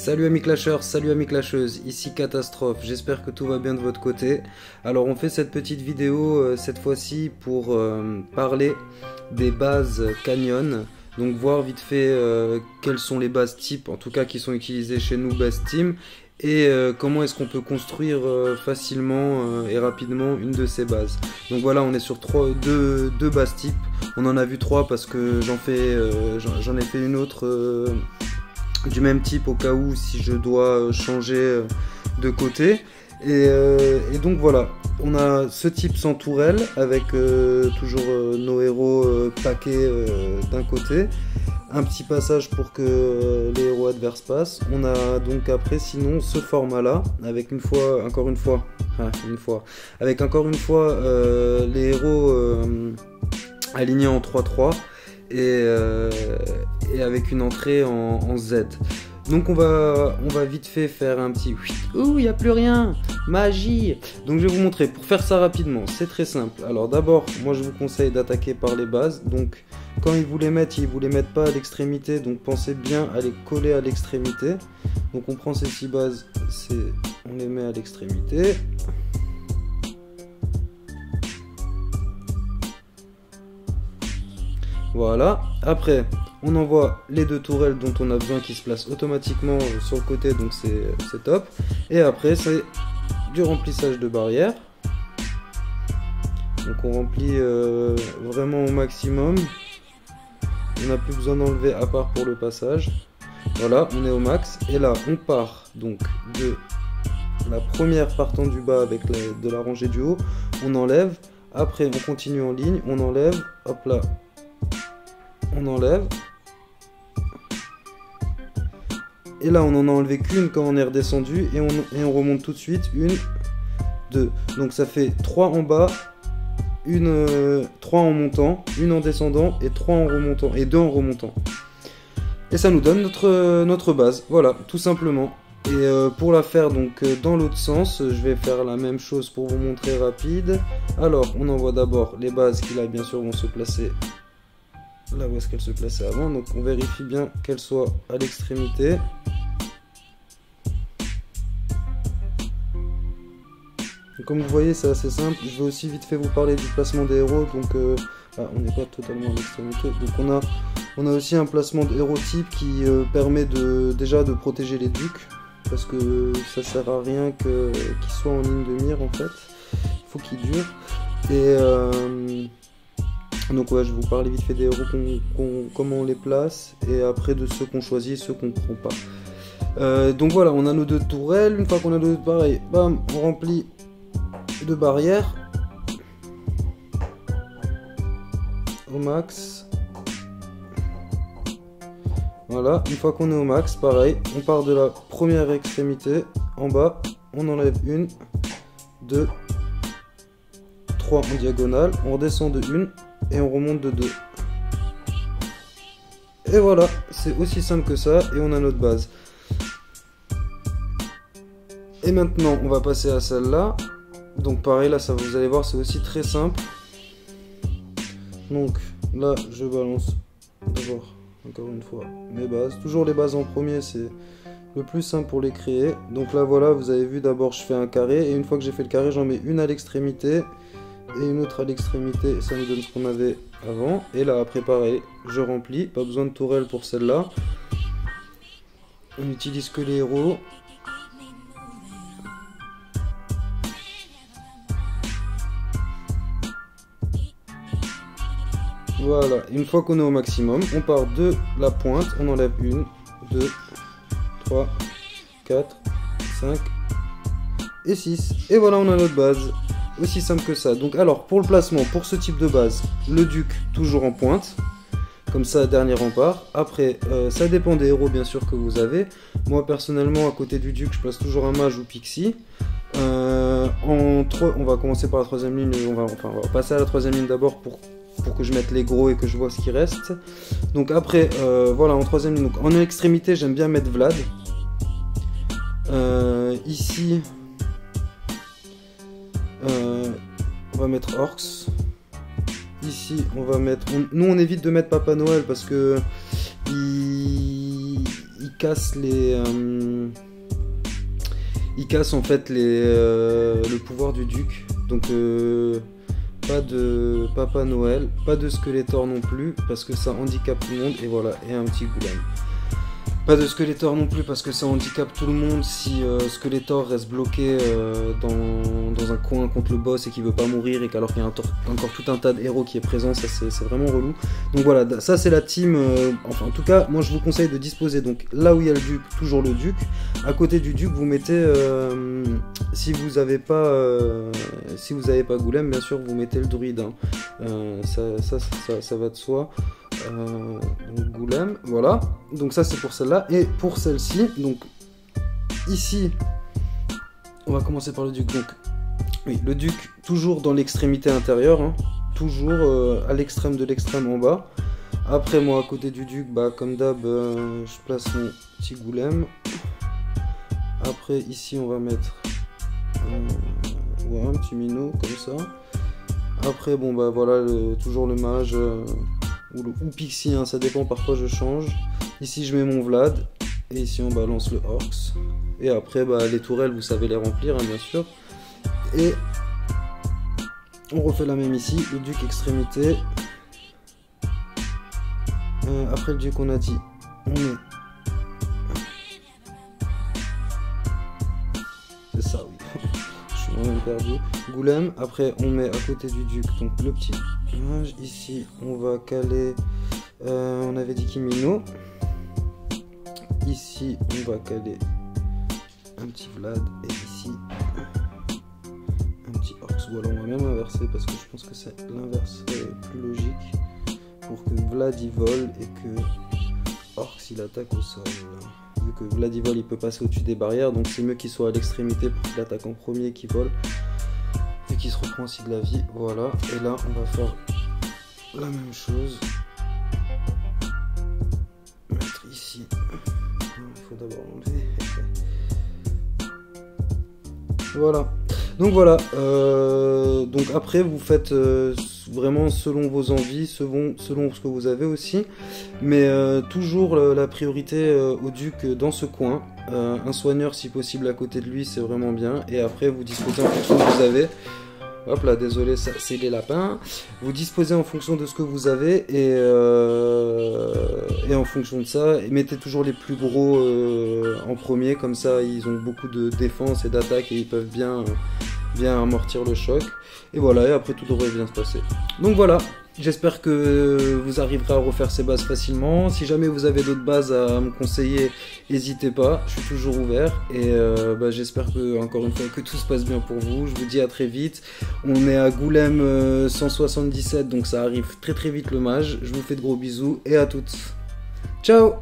Salut amis clasheurs, salut amis clasheuses, ici Catastrophe, j'espère que tout va bien de votre côté. Alors on fait cette petite vidéo cette fois-ci pour parler des bases Canyon. Donc voir vite fait quelles sont les bases types, en tout cas qui sont utilisées chez nous Best Team. Et comment est-ce qu'on peut construire facilement et rapidement une de ces bases. Donc voilà, on est sur deux bases types. On en a vu 3 parce que j'en ai fait une autre du même type au cas où si je dois changer de côté. Et donc voilà, on a ce type sans tourelle avec toujours nos héros paquets d'un côté. Un petit passage pour que les héros adverses passent. On a donc après sinon ce format là avec encore une fois les héros alignés en 3-3 et avec une entrée en Z. Donc on va vite fait faire un petit ouh, il n'y a plus rien, magie. Donc je vais vous montrer pour faire ça rapidement, c'est très simple. Alors d'abord, moi je vous conseille d'attaquer par les bases. Donc quand ils vous les mettent pas à l'extrémité, donc pensez bien à les coller à l'extrémité. Donc on prend ces 6 bases, on les met à l'extrémité. Voilà, après on envoie les 2 tourelles dont on a besoin qui se placent automatiquement sur le côté, donc c'est top. Et après c'est du remplissage de barrières. Donc on remplit vraiment au maximum. On n'a plus besoin d'enlever à part pour le passage. Voilà, on est au max. Et là on part donc de la première partant du bas avec de la rangée du haut. On enlève, après on continue en ligne, on enlève, hop là. On enlève. Et là on en a enlevé qu'une quand on est redescendu et on remonte tout de suite. 1, 2. Donc ça fait 3 en bas, 3 en montant, 1 en descendant et 3 en remontant et 2 en remontant. Et ça nous donne notre base. Voilà, tout simplement. Et pour la faire donc dans l'autre sens, je vais faire la même chose pour vous montrer rapide. Alors on envoie d'abord les bases qui là bien sûr vont se placer là où est-ce qu'elle se plaçait avant, donc on vérifie bien qu'elle soit à l'extrémité. Comme vous voyez, c'est assez simple. Je vais aussi vite fait vous parler du placement des héros, donc on n'est pas totalement à l'extrémité. Donc on a aussi un placement de héros type qui permet déjà de protéger les ducs, parce que ça sert à rien qu'ils soient en ligne de mire en fait. Il faut qu'ils durent. Et donc ouais, je vais vous parler vite fait des héros, comment on les place, et après de ceux qu'on choisit et ceux qu'on prend pas. Donc voilà, on a nos 2 tourelles. Une fois qu'on a 2 pareil, bam, on remplit de barrières au max. Voilà, une fois qu'on est au max, pareil, on part de la première extrémité en bas, on enlève 1, 2, 3 en diagonale, on redescend de 1 et on remonte de 2. Et voilà, c'est aussi simple que ça et on a notre base. Et maintenant on va passer à celle-là. Donc pareil, là ça vous allez voir, c'est aussi très simple. Donc là je balance d'abord encore une fois mes bases. Toujours les bases en premier, c'est le plus simple pour les créer. Donc là voilà, vous avez vu, d'abord je fais un carré et une fois que j'ai fait le carré, j'en mets une à l'extrémité et une autre à l'extrémité, et ça nous donne ce qu'on avait avant. Et là après pareil, je remplis, pas besoin de tourelle pour celle-là. On n'utilise que les héros. Voilà, une fois qu'on est au maximum, on part de la pointe, on enlève 1, 2, 3, 4, 5 et 6. Et voilà, on a notre base. Aussi simple que ça. Donc alors, pour le placement, pour ce type de base, le duc toujours en pointe. Comme ça, dernier rempart. Après, ça dépend des héros bien sûr que vous avez. Moi personnellement, à côté du duc, je place toujours un mage ou pixie. On va commencer par la 3ème ligne. On va passer à la 3ème ligne d'abord pour que je mette les gros et que je vois ce qui reste. Donc après, voilà, en 3ème ligne. Donc en extrémité, j'aime bien mettre Vlad. Ici, on va mettre Orcs. Ici, on va mettre... Nous, on évite de mettre Papa Noël parce que il casse il casse en fait le pouvoir du duc. Donc pas de Papa Noël, pas de Skeletor non plus parce que ça handicape tout le monde. Et voilà, et un petit Golem. Pas de Skeletor non plus parce que ça handicape tout le monde si Skeletor reste bloqué dans un coin contre le boss et qu'il veut pas mourir, et qu'alors qu'il y a encore tout un tas de héros qui est présent, ça c'est vraiment relou. Donc voilà, ça c'est la team, enfin en tout cas moi je vous conseille de disposer donc là où il y a le duc, toujours le duc. À côté du duc vous mettez, si vous avez pas Golem bien sûr vous mettez le druide, hein. Ça va de soi. Donc Golem, voilà, donc ça c'est pour celle-là. Et pour celle-ci, donc ici on va commencer par le duc. Donc oui, le duc toujours dans l'extrémité intérieure, hein, toujours à l'extrême de l'extrême en bas. Après moi à côté du duc, bah comme d'hab je place mon petit Golem. Après ici on va mettre ouais, un petit minot comme ça. Après bon bah voilà toujours le mage ou Pixie, hein, ça dépend, parfois je change. Ici je mets mon Vlad et ici on balance le Orcs. Et après bah, les tourelles vous savez les remplir, hein, bien sûr. Et on refait la même ici, le duc extrémité. Après le duc on a dit, on met... C'est ça oui, je suis moi-même perdu. Golem, après on met à côté du duc donc le petit mage. Ici on va caler, on avait dit Kimino. Ici on va caler un petit Vlad et ici un petit Orcs. Ou alors on va même inverser parce que je pense que c'est l'inverse plus logique, pour que Vlad y vole et que Orcs il attaque au sol. Vu que Vlad y vole il peut passer au-dessus des barrières, donc c'est mieux qu'il soit à l'extrémité pour qu'il attaque en premier, qu'il vole, vu qu'il se reprend aussi de la vie. Voilà, et là on va faire la même chose, mettre ici, il faut d'abord enlever. Voilà, donc voilà, donc après vous faites vraiment selon vos envies, selon ce que vous avez aussi, mais toujours la priorité au duc dans ce coin, un soigneur si possible à côté de lui, c'est vraiment bien, et après vous disposez en fonction de ce que vous avez. Hop là, désolé, c'est les lapins. Vous disposez en fonction de ce que vous avez et en fonction de ça, mettez toujours les plus gros en premier, comme ça ils ont beaucoup de défense et d'attaque et ils peuvent bien amortir le choc. Et voilà, et après tout devrait bien se passer. Donc voilà, j'espère que vous arriverez à refaire ces bases facilement. Si jamais vous avez d'autres bases à me conseiller, n'hésitez pas, je suis toujours ouvert. Et j'espère que, encore une fois, que tout se passe bien pour vous. Je vous dis à très vite. On est à Golem 177, donc ça arrive très très vite le mage. Je vous fais de gros bisous et à toutes. Ciao!